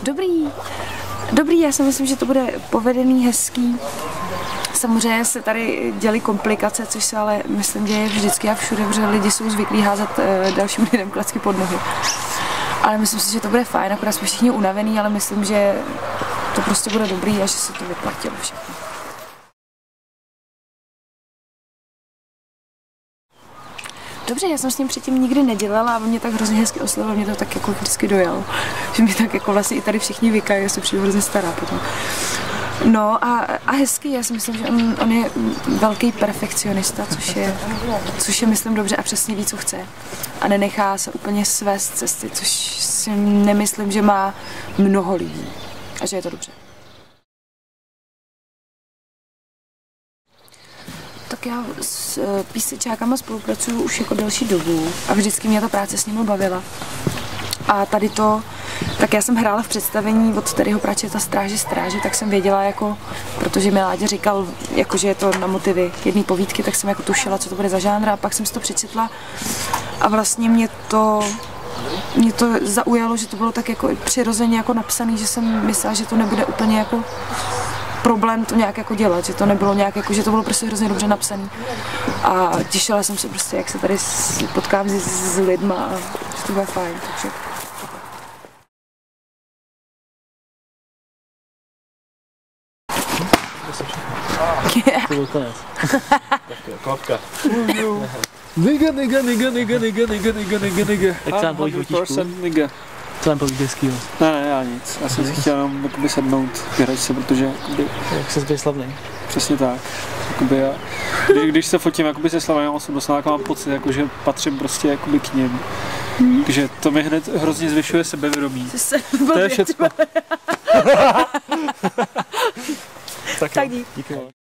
Dobrý, já si myslím, že to bude povedený, hezký. Samozřejmě se tady děly komplikace, což se ale myslím děje vždycky a všude, protože lidi jsou zvyklí házet dalším lidem klacky pod nohy. Ale myslím si, že to bude fajn, akorát jsme všichni unavený, ale myslím, že to prostě bude dobrý a že se to vyplatilo všechno. Dobře, já jsem s ním předtím nikdy nedělala a on mě tak hrozně hezky oslovil, mě to tak jako vždycky dojalo. Že mě tak jako vlastně i tady všichni vykají, já se přijdu hrozně stará potom. No a hezký, já si myslím, že on je velký perfekcionista, což je myslím dobře a přesně ví, co chce. A nenechá se úplně svést cesty, což si nemyslím, že má mnoho lidí a že je to dobře. Tak já s písečákama spolupracuju už jako delší dobu a vždycky mě ta práce s nimi bavila. A tady to, tak já jsem hrála v představení od Terryho Pratchetta Stráži, tak jsem věděla, jako, protože mi Láďa říkal, jako, že je to na motivy jedné povídky, tak jsem jako tušila, co to bude za žánr a pak jsem si to přečetla a vlastně mě to zaujalo, že to bylo tak jako přirozeně jako napsané, že jsem myslela, že to nebude úplně jako problém to nějak jako dělat, že to nebylo nějak jako, že to bylo prostě hrozně dobře napsané. A těšila jsem se prostě, jak se tady potkám s lidma a že to bude fajn, takže. To byl konec. Klapka. Niga. Tak co nám povíš o Niga. Co nám povíš hezkýho? Ne, já nic. Já jsem si chtěl jenom jakoby sednout k hračce, protože jakoby, Jak jsi byl slavný? přesně tak. Jakoby já, když se fotím jakoby se slavnou osobností, tak mám pocit, jako, že patřím prostě jakoby k nim. Takže to mi hned hrozně zvyšuje sebevědomí. To je všecko. Tak díky. Díky.